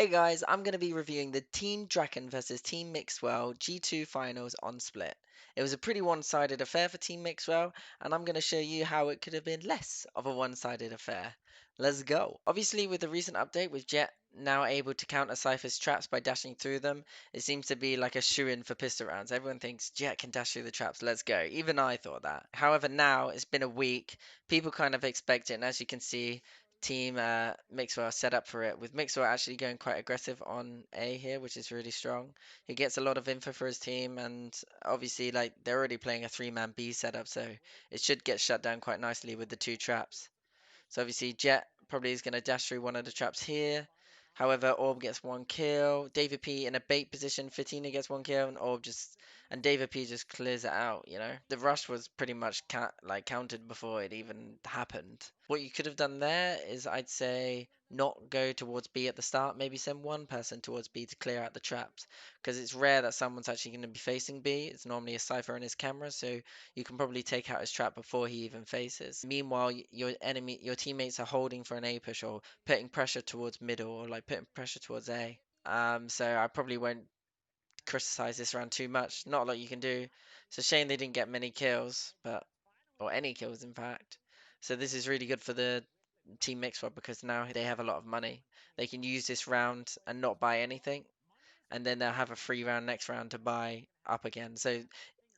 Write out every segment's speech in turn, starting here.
Hey guys, I'm going to be reviewing the Team Draken versus Team Mixwell G2 finals on Split. It was a pretty one-sided affair for Team Mixwell, and I'm going to show you how it could have been less of a one-sided affair. Let's go. Obviously, with the recent update with Jet now able to counter Cypher's traps by dashing through them, it seems to be like a shoo-in for pistol rounds. Everyone thinks Jet can dash through the traps, let's go. Even I thought that. However, now it's been a week, people kind of expect it, and as you can see, Team Mixwell set up for it, with Mixwell actually going quite aggressive on A here, which is really strong. He gets a lot of info for his team, and obviously, like, they're already playing a three-man B setup, so it should get shut down quite nicely with the two traps. So obviously Jet probably is going to dash through one of the traps here. However, Orb gets one kill. David P in a bait position. Fatina gets one kill, and David P just clears it out. The rush was pretty much counted before it even happened. What you could have done there is, I'd say, not go towards B at the start. Maybe send one person towards B to clear out the traps, because it's rare that someone's actually going to be facing B. It's normally a Cypher and his camera, so you can probably take out his trap before he even faces. Meanwhile, your teammates are holding for an A push or putting pressure towards middle or like putting pressure towards A. So I probably won't criticize this round too much. Not a lot you can do. It's a shame they didn't get many kills, or any kills in fact. So this is really good for the team Mixwell because now they have a lot of money. They can use this round and not buy anything, and then they'll have a free round next round to buy up again. So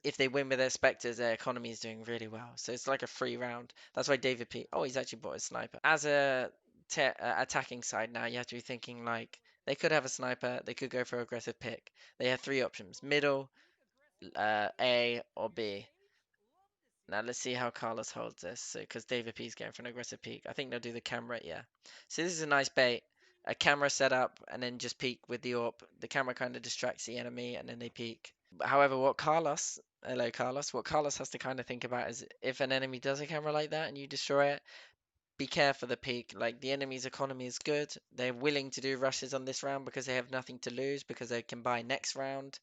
if they win with their Spectres, their economy is doing really well. So it's like a free round. That's why David P. Oh, he's actually bought a sniper. As a attacking side now, you have to be thinking like they could have a sniper. They could go for an aggressive pick. They have three options: middle, A, or B. Now let's see how Carlos holds this. So because David P is going for an aggressive peek, I think they'll do the camera. Yeah. So this is a nice bait. A camera setup and then just peek with the AWP. The camera kind of distracts the enemy and then they peek. However, hello Carlos, what Carlos has to kind of think about is if an enemy does a camera like that and you destroy it, be careful the peak. Like the enemy's economy is good. They're willing to do rushes on this round because they have nothing to lose because they can buy next round.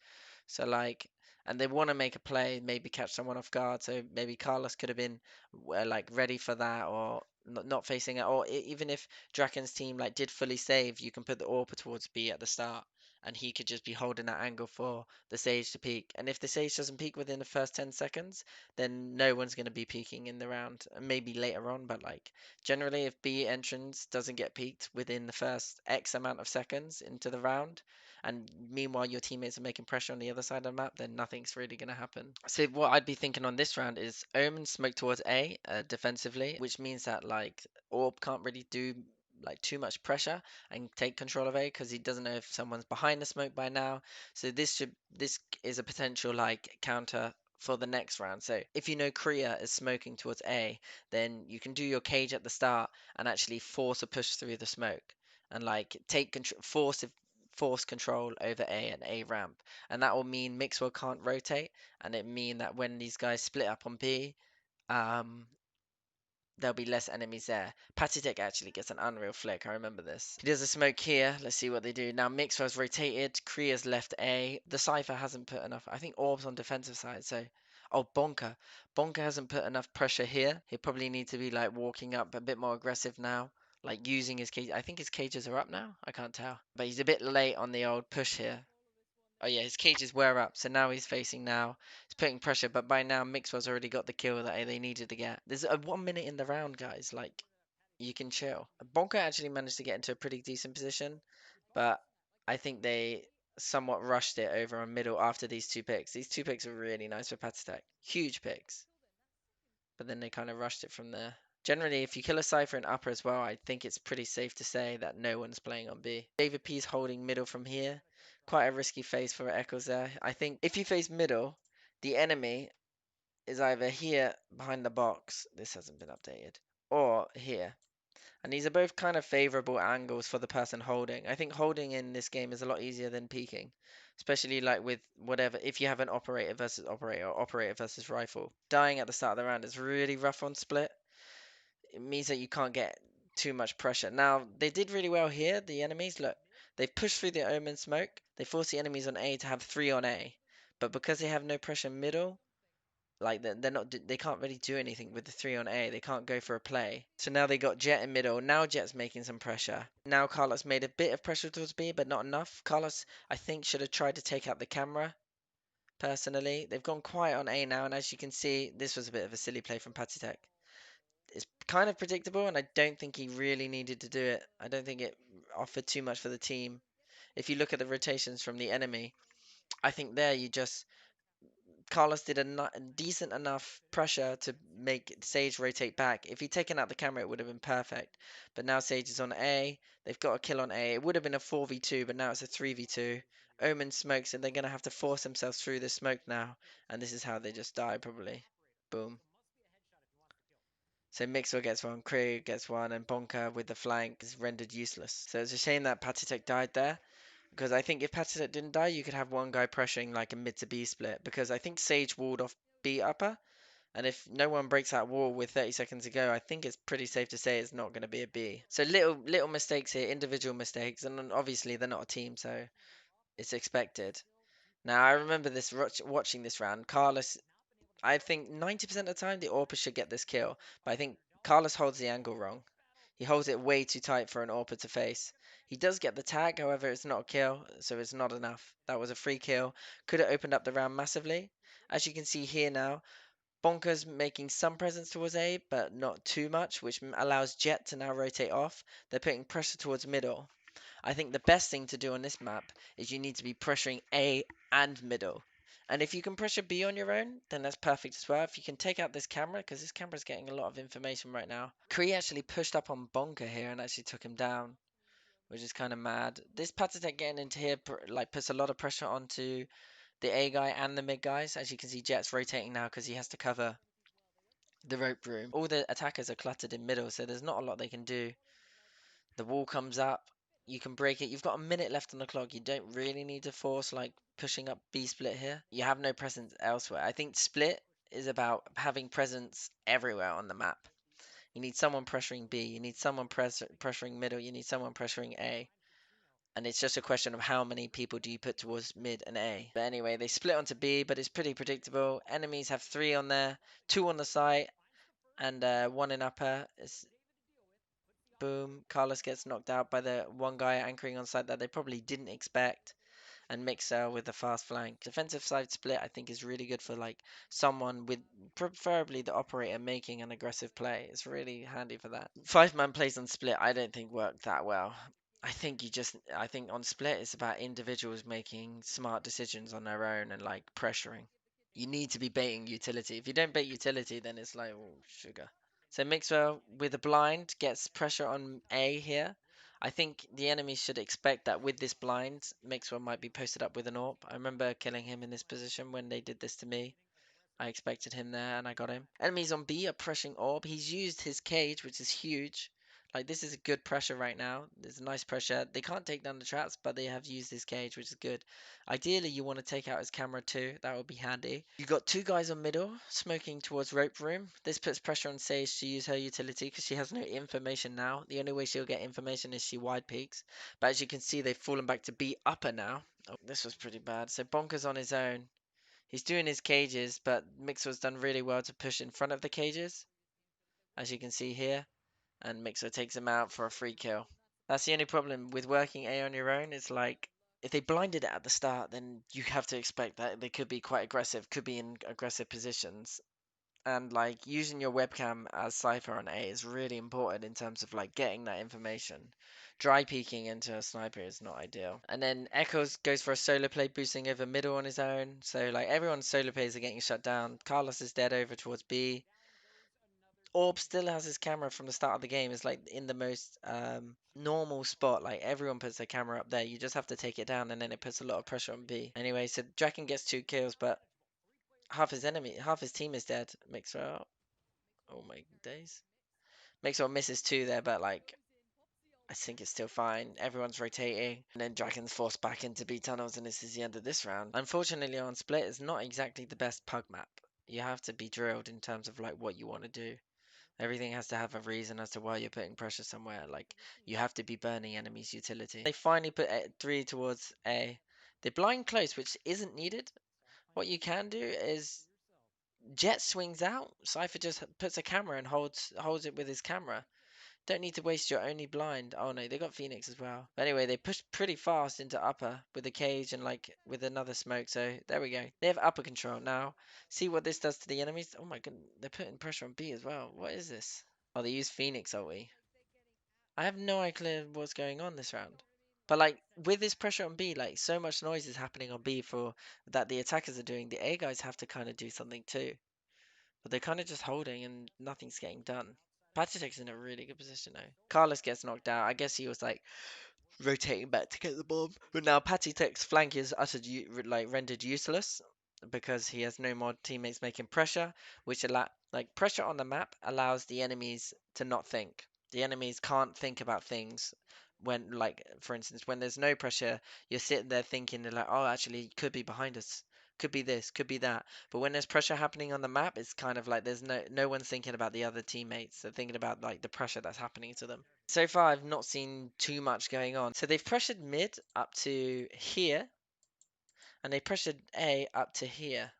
So like, and they want to make a play, maybe catch someone off guard. So maybe Carlos could have been like ready for that or not facing it. Or even if Draken's team like did fully save, you can put the AWP towards B at the start. And he could just be holding that angle for the Sage to peek. And if the Sage doesn't peek within the first 10 seconds, then no one's going to be peeking in the round. Maybe later on, but like generally, if B entrance doesn't get peaked within the first X amount of seconds into the round, and meanwhile your teammates are making pressure on the other side of the map, then nothing's really going to happen. So what I'd be thinking on this round is Omen smoke towards A defensively, which means that like Orb can't really do like too much pressure and take control of A because he doesn't know if someone's behind the smoke by now. So this is a potential like counter for the next round. So if you know Korea is smoking towards A, then you can do your cage at the start and actually force a push through the smoke and like take control, force control over A and A ramp, and that will mean Mixwell can't rotate, and it mean that when these guys split up on B, um, there'll be less enemies there. Patitek actually gets an unreal flick. I remember this. He does a smoke here. Let's see what they do. Now Mixwell's rotated. Korea's left A. The Cypher hasn't put enough. I think Orb's on defensive side. So, oh, Bonka. Bonka hasn't put enough pressure here. He probably needs to be like walking up a bit more aggressive now. Like using his cage. I think his cages are up now. I can't tell. But he's a bit late on the old push here. Oh yeah, his cages were up, so now he's facing now. He's putting pressure, but by now Mixwell's already got the kill that they needed to get. There's a 1 minute in the round, guys. Like, you can chill. Bonka actually managed to get into a pretty decent position, but I think they somewhat rushed it over a middle after these two picks. These two picks are really nice for Patatech. Huge picks. But then they kind of rushed it from there. Generally, if you kill a Cypher in upper as well, I think it's pretty safe to say that no one's playing on B. David P's holding middle from here. Quite a risky face for Echoes there. I think if you face middle, the enemy is either here behind the box. This hasn't been updated. Or here. And these are both kind of favorable angles for the person holding. I think holding in this game is a lot easier than peeking. Especially like with whatever, if you have an operator versus operator or operator versus rifle. Dying at the start of the round is really rough on split. It means that you can't get too much pressure. Now, they did really well here, the enemies. Look, they've pushed through the Omen smoke. They force the enemies on A to have 3 on A. But because they have no pressure middle, Like they're not they can't really do anything with the three on A. They can't go for a play. So now they got Jet in middle. Now Jet's making some pressure. Now Carlos made a bit of pressure towards B, but not enough. Carlos, I think, should have tried to take out the camera. Personally, they've gone quiet on A now, and as you can see, this was a bit of a silly play from Patitek. It's kind of predictable, and I don't think he really needed to do it. I don't think it offered too much for the team. If you look at the rotations from the enemy, I think there you just Carlos did a decent enough pressure to make Sage rotate back. If he'd taken out the camera, it would have been perfect. But now Sage is on A. They've got a kill on A. It would have been a 4v2, but now it's a 3v2. Omen smokes, and they're going to have to force themselves through the smoke now. And this is how they just die, probably. Boom. So Mixwell gets one, Krieg gets one, and Bonka with the flank is rendered useless. So it's a shame that Patitek died there. Because I think if Patitek didn't die, you could have one guy pressuring like a mid to B split. Because I think Sage walled off B upper. And if no one breaks that wall with 30 seconds to go, I think it's pretty safe to say it's not going to be a B. So little mistakes here, individual mistakes. And then obviously they're not a team, so it's expected. Now, I remember this watching this round. Carlos, I think 90% of the time the AWPer should get this kill. But I think Carlos holds the angle wrong. He holds it way too tight for an AWPer to face. He does get the tag, however, it's not a kill, so it's not enough. That was a free kill. Could have opened up the round massively. As you can see here now, Bonker's making some presence towards A, but not too much, which allows Jet to now rotate off. They're putting pressure towards middle. I think the best thing to do on this map is you need to be pressuring A and middle. And if you can pressure B on your own, then that's perfect as well. If you can take out this camera, because this camera's getting a lot of information right now. Kree actually pushed up on Bonker here and actually took him down, which is kind of mad. This Patitek getting into here like puts a lot of pressure onto the A guy and the mid guys. As you can see, Jet's rotating now because he has to cover the rope room. All the attackers are cluttered in middle, so there's not a lot they can do. The wall comes up. You can break it. You've got a minute left on the clock. You don't really need to force like pushing up B split here. You have no presence elsewhere. I think split is about having presence everywhere on the map. You need someone pressuring B. You need someone pressuring middle. You need someone pressuring A. And it's just a question of how many people do you put towards mid and A. But anyway, they split onto B, but it's pretty predictable. Enemies have 3 on there, 2 on the site, and 1 in upper. It's boom. Carlos gets knocked out by the one guy anchoring on site that they probably didn't expect. And Mixwell with the fast flank. Defensive side split, I think, is really good for like someone with preferably the operator making an aggressive play. It's really handy for that. 5-man plays on split, I don't think worked that well. I think on split, it's about individuals making smart decisions on their own and like pressuring. You need to be baiting utility. If you don't bait utility, then it's like, oh, sugar. So Mixwell with a blind gets pressure on A here. I think the enemy should expect that with this blind, Mixwell might be posted up with an AWP. I remember killing him in this position when they did this to me. I expected him there and I got him. Enemies on B are pressuring AWP. He's used his cage, which is huge. Like, this is a good pressure right now. There's a nice pressure. They can't take down the traps, but they have used his cage, which is good. Ideally, you want to take out his camera too. That would be handy. You got 2 guys on middle, smoking towards rope room. This puts pressure on Sage to use her utility because she has no information now. The only way she'll get information is she wide peaks. But as you can see, they've fallen back to B upper now. Oh, this was pretty bad. So Bonker's on his own. He's doing his cages, but Mixer's done really well to push in front of the cages, as you can see here. And Mixer takes him out for a free kill. That's the only problem with working A on your own. It's like, if they blinded it at the start, then you have to expect that they could be quite aggressive, could be in aggressive positions. And like using your webcam as Cypher on A is really important in terms of like getting that information. Dry peeking into a sniper is not ideal. And then Echoes goes for a solo play, boosting over middle on his own. So like everyone's solo plays are getting shut down. Carlos is dead over towards B. Orb still has his camera from the start of the game. It's like in the most normal spot. Like everyone puts their camera up there. You just have to take it down, and then it puts a lot of pressure on B. Anyway, so Draken gets 2 kills, but half his team is dead. Mixwell. Oh my days. Mixwell misses 2 there, but like I think it's still fine. Everyone's rotating, and then Draken's forced back into B tunnels, and this is the end of this round. Unfortunately, on split, it's not exactly the best pug map. You have to be drilled in terms of like what you want to do. Everything has to have a reason as to why you're putting pressure somewhere. Like, you have to be burning enemies' utility. They finally put 3 towards A. They blind close, which isn't needed. What you can do is Jet swings out. Cypher just puts a camera and holds it with his camera. Don't need to waste your only blind. Oh no, they got Phoenix as well. But anyway, they pushed pretty fast into upper with the cage and like with another smoke. So there we go. They have upper control now. See what this does to the enemies. Oh my god, they're putting pressure on B as well. What is this? Oh, they use Phoenix, are we? I have no idea what's going on this round. But like with this pressure on B, like so much noise is happening on B for that the attackers are doing. The A guys have to kind of do something too. But they're kind of just holding and nothing's getting done. Patrick's in a really good position though. Carlos gets knocked out. I guess he was like rotating back to get the bomb. But now Patty Tech's flank is rendered useless because he has no more teammates making pressure, which pressure on the map allows the enemies to not think. The enemies can't think about things when like for instance when there's no pressure, you're sitting there thinking they're like, oh actually it could be behind us. Could be this, could be that. But when there's pressure happening on the map, it's kind of like there's no one's thinking about the other teammates. They're thinking about like the pressure that's happening to them. So far, I've not seen too much going on. So they've pressured mid up to here, and they pressured A up to here.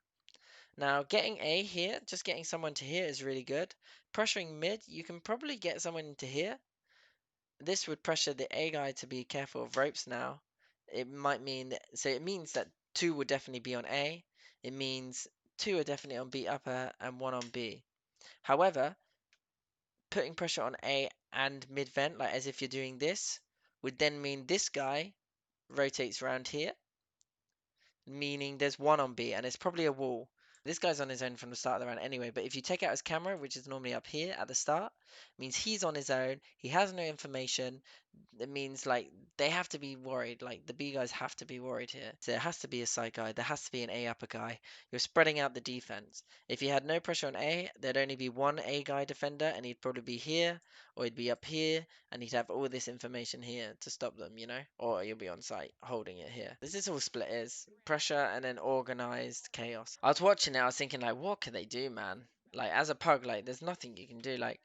Now, getting A here, just getting someone to here is really good. Pressuring mid, you can probably get someone into here. This would pressure the A guy to be careful of ropes now. It might mean that, so it means that two would definitely be on A. It means two are definitely on B upper and one on B. However, putting pressure on A and mid vent, like as if you're doing this, would then mean this guy rotates around here, meaning there's one on B and it's probably a wall. This guy's on his own from the start of the round anyway, but if you take out his camera, which is normally up here at the start, means he's on his own, he has no information. It means like they have to be worried. Like the B guys have to be worried here. So there has to be a side guy. There has to be an A upper guy. You're spreading out the defense. If you had no pressure on A, there'd only be one A guy defender, and he'd probably be here, or he'd be up here, and he'd have all this information here to stop them, you know? Or you'll be on site holding it here. This is all split is pressure and then organized chaos. I was watching it. I was thinking like, what can they do, man? Like as a pug, like there's nothing you can do. Like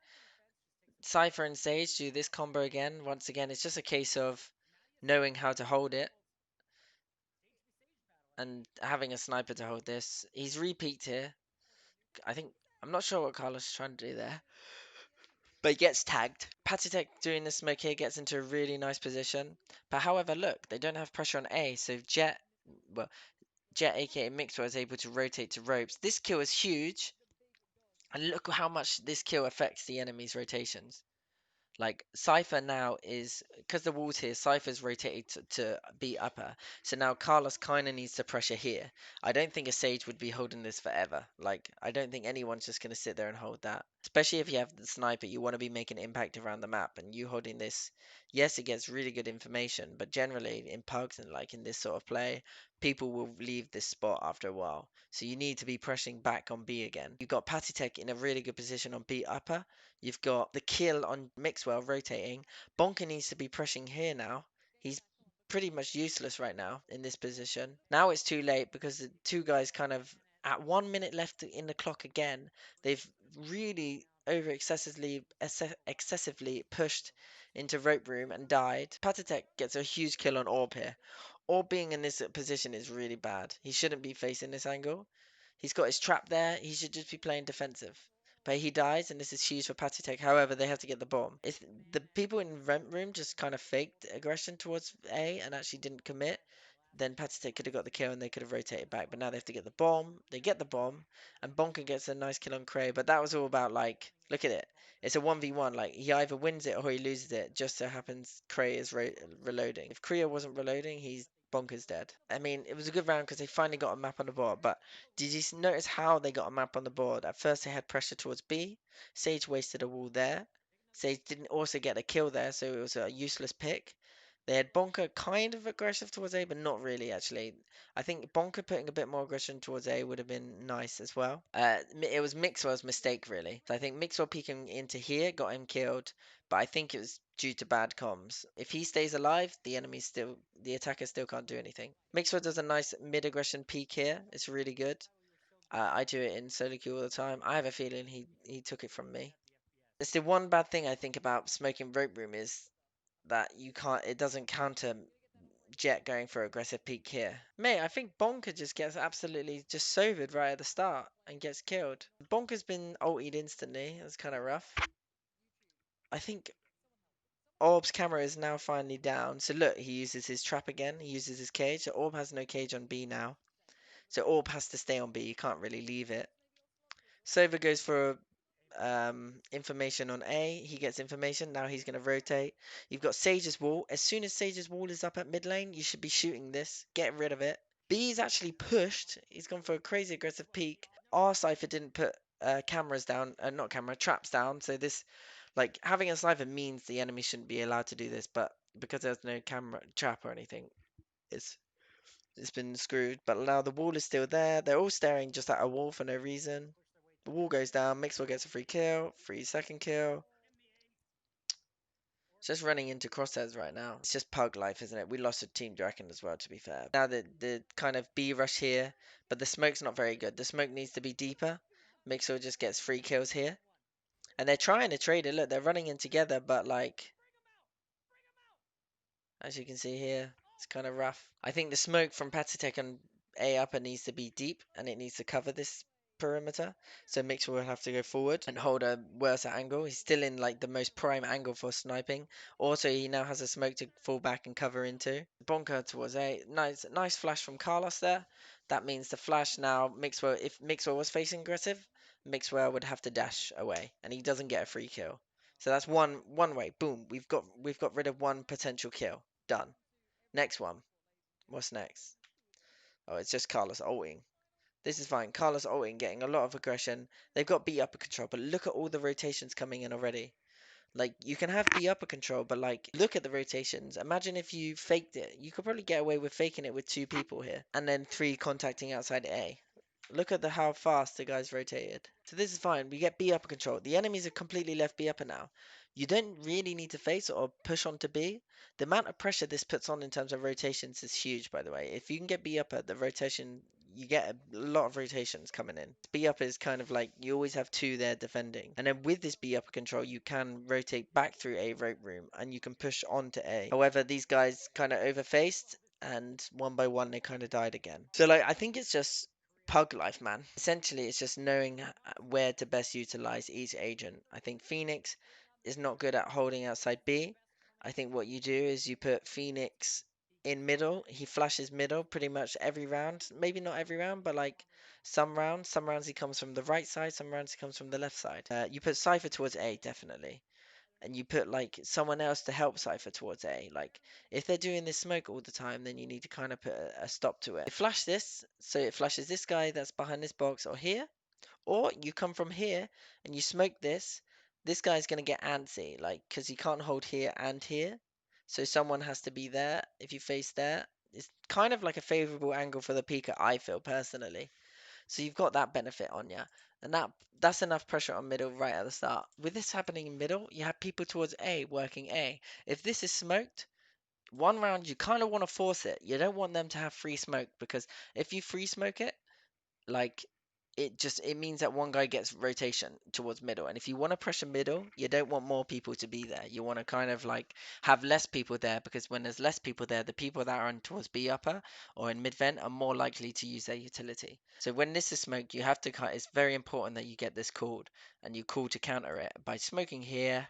Cypher and Sage do this combo again. Once again, it's just a case of knowing how to hold it and having a sniper to hold this. He's repeaked here. I think I'm not sure what Carlos is trying to do there, but he gets tagged. Patitek doing the smoke here gets into a really nice position. But however, look, they don't have pressure on A, so well, Jet aka Mixwell is able to rotate to ropes. This kill is huge, and look how much this kill affects the enemy's rotations. Like Cypher now is because the wall's here, Cypher's rotated to be upper. So now Carlos kind of needs to pressure here. I don't think a Sage would be holding this forever. Like I don't think anyone's just gonna sit there and hold that. Especially if you have the sniper, you want to be making impact around the map, and you holding this, yes, it gets really good information, but generally in pugs and like in this sort of play, people will leave this spot after a while. So you need to be pressing back on B again. You've got Patitek in a really good position on B upper. You've got the kill on Mixwell rotating. Bonker needs to be pressing here now. He's pretty much useless right now in this position. Now it's too late because the two guys kind of at 1 minute left in the clock again. They've really excessively pushed into rope room and died. Patitek gets a huge kill on Orb here. Orb being in this position is really bad. He shouldn't be facing this angle. He's got his trap there. He should just be playing defensive. But he dies, and this is huge for Patitek. However, they have to get the bomb. It's the people in Rent Room just kind of faked aggression towards A and actually didn't commit. Then Patitek could have got the kill and they could have rotated back. But now they have to get the bomb. They get the bomb, and Bonker gets a nice kill on Cray. But that was all about like, look at it. It's a 1v1. Like he either wins it or he loses it. Just so happens Cray is reloading. If Kriya wasn't reloading, he's Bonker's dead. I mean, it was a good round because they finally got a map on the board. But did you notice how they got a map on the board? At first, they had pressure towards B. Sage wasted a wall there. Sage didn't also get a kill there, so it was a useless pick. They had Bonker kind of aggressive towards A, but not really, actually. I think Bonker putting a bit more aggression towards A would have been nice as well. It was Mixwell's mistake, really. So I think Mixwell peeking into here got him killed, but I think it was due to bad comms. If he stays alive, the attacker still can't do anything. Mixwell does a nice mid-aggression peek here. It's really good. I do it in solo queue all the time. I have a feeling he took it from me. It's the one bad thing I think about smoking rope room is that you can't. It doesn't counter Jet going for aggressive peek here. Mate, I think Bonker just gets absolutely just sobered right at the start and gets killed. Bonker's been ultied instantly. That's kind of rough. I think Orb's camera is now finally down. So look, he uses his trap again. He uses his cage. So Orb has no cage on B now. So Orb has to stay on B. You can't really leave it. Sova goes for information on A. He gets information. Now he's going to rotate. You've got Sage's wall. As soon as Sage's wall is up at mid lane, you should be shooting this. Get rid of it. B is actually pushed. He's gone for a crazy aggressive peek. Our Cypher didn't put cameras down, not camera, traps down. So this, like, having a Cypher means the enemy shouldn't be allowed to do this. But because there's no camera trap or anything, it's it's been screwed. But now the wall is still there. They're all staring just at a wall for no reason. The wall goes down. Mixwell gets a free kill. Free second kill. It's just running into crosshairs right now. It's just pug life, isn't it? We lost to Team Draken as well, to be fair. Now the kind of B rush here, but the smoke's not very good. The smoke needs to be deeper. Mixwell just gets free kills here. And they're trying to trade it. Look, they're running in together, but like, as you can see here, it's kind of rough. I think the smoke from Patatech and A upper needs to be deep, and it needs to cover this perimeter. So Mixer will have to go forward and hold a worse angle. He's still in like the most prime angle for sniping. Also, he now has a smoke to fall back and cover into. Bonker towards A. Nice flash from Carlos there. That means the flash now, Mixwell, if Mixwell was facing aggressive, Mixwell would have to dash away, and he doesn't get a free kill. So that's one way. Boom. We've got rid of one potential kill. Done. Next one. What's next? Oh, it's just Carlos ulting. This is fine. Carlos ulting, getting a lot of aggression. They've got B upper control, but look at all the rotations coming in already. Like, you can have B upper control, but like, look at the rotations. Imagine if you faked it. You could probably get away with faking it with two people here, and then three contacting outside A. Look at how fast the guys rotated. So this is fine. We get B upper control. The enemies are completely left B upper now. You don't really need to face or push on to B. The amount of pressure this puts on in terms of rotations is huge, by the way. If you can get B upper, the rotation, you get a lot of rotations coming in. B upper is kind of like you always have two there defending. And then with this B upper control, you can rotate back through A rope room and you can push on to A. However, these guys kind of overfaced and one by one they kind of died again. So like I think it's just pug life, man. Essentially, it's just knowing where to best utilize each agent. I think Phoenix is not good at holding outside B. I think what you do is you put Phoenix in middle. He flashes middle pretty much every round. Maybe not every round, but like some rounds. Some rounds he comes from the right side, some rounds he comes from the left side. You put Cypher towards A, definitely. And you put like someone else to help Cypher towards A. Like if they're doing this smoke all the time, then you need to kind of put a stop to it. You flash this, so it flashes this guy that's behind this box or here, or you come from here and you smoke this. This guy's gonna get antsy, like because he can't hold here and here, so someone has to be there. If you face there, it's kind of like a favorable angle for the peeker, I feel personally. So you've got that benefit on you. And that's enough pressure on middle right at the start. With this happening in middle, you have people towards A working A. If this is smoked, one round you kind of want to force it. You don't want them to have free smoke because if you free smoke it, like it means that one guy gets rotation towards middle, and if you want to pressure middle, you don't want more people to be there. You want to kind of like have less people there, because when there's less people there, the people that are on towards B upper or in mid vent are more likely to use their utility. So when this is smoked, you have to it's very important that you get this called, and you call to counter it by smoking here,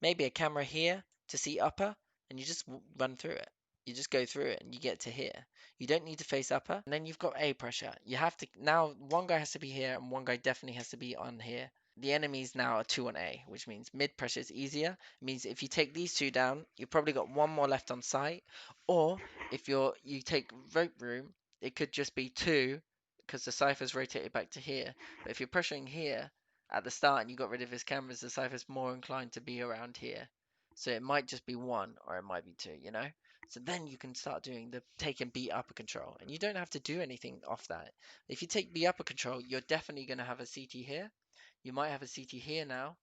maybe a camera here to see upper, and you just run through it. You just go through it and you get to here. You don't need to face upper, and then you've got A pressure. You have to now one guy has to be here and one guy definitely has to be on here. The enemies now are two on A, which means mid pressure is easier. It means if you take these two down, you've probably got one more left on site. Or if you take rope room, it could just be two because the cipher's rotated back to here. But if you're pressuring here, at the start and you got rid of his cameras, the Cypher's more inclined to be around here. So it might just be one or it might be two, you know? So then you can start doing the take and B upper control. And you don't have to do anything off that. If you take B upper control, you're definitely going to have a CT here. You might have a CT here now,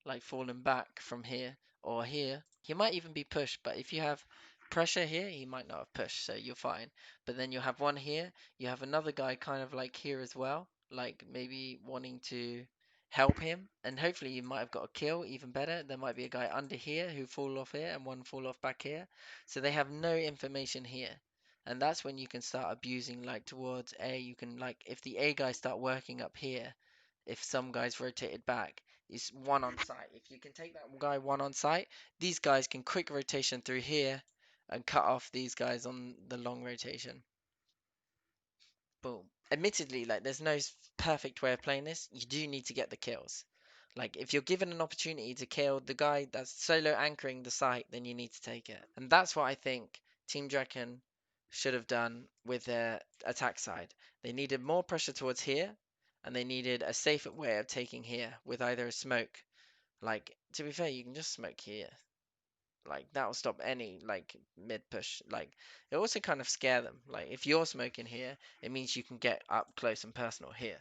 like falling back from here or here. He might even be pushed, but if you have pressure here, he might not have pushed, so you're fine. But then you'll have one here. You have another guy kind of like here as well, like maybe wanting to help him, and hopefully you might have got a kill, even better. There might be a guy under here who fall off here and one fall off back here. So they have no information here. And that's when you can start abusing like towards A. You can like if the A guys start working up here, if some guys rotated back, it's one on site. If you can take that guy one on site, these guys can quick rotation through here and cut off these guys on the long rotation. Boom. Admittedly, like there's no perfect way of playing this. You do need to get the kills. Like if you're given an opportunity to kill the guy that's solo anchoring the site, then you need to take it. And that's what I think Team Draken should have done with their attack side. They needed more pressure towards here, and they needed a safer way of taking here with either a smoke. Like to be fair, you can just smoke here. Like that'll stop any like mid push. Like it also kind of scare them. Like if you're smoking here, it means you can get up close and personal here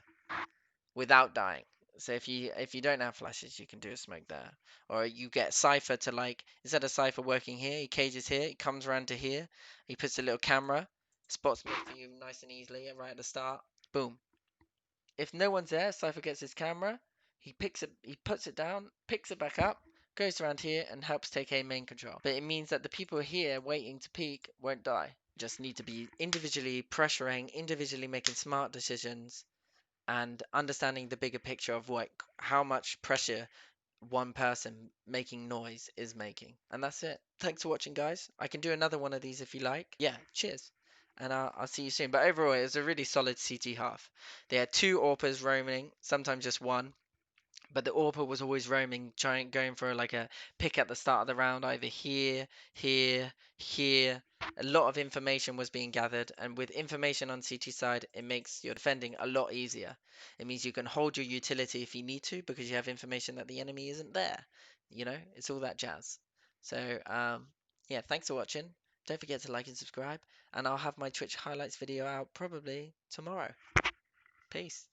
without dying. So if you don't have flashes, you can do a smoke there, or you get Cypher to like instead of Cypher working here, he cages here, he comes around to here, he puts a little camera, spots me for you nice and easily right at the start. Boom. If no one's there, Cypher gets his camera, he puts it down, picks it back up, goes around here and helps take a main control. But it means that the people here waiting to peek won't die. Just need to be individually pressuring, individually making smart decisions, and understanding the bigger picture of what how much pressure one person making noise is making. And that's it. Thanks for watching, guys. I can do another one of these if you like. Yeah, cheers. And I'll see you soon. But overall, it was a really solid CT half. They had two AWPers roaming, sometimes just one. But the AWPer was always roaming, going for like a pick at the start of the round, either here, here, here. A lot of information was being gathered, and with information on CT side, it makes your defending a lot easier. It means you can hold your utility if you need to because you have information that the enemy isn't there. You know, it's all that jazz. So, yeah, thanks for watching. Don't forget to like and subscribe, and I'll have my Twitch highlights video out probably tomorrow. Peace.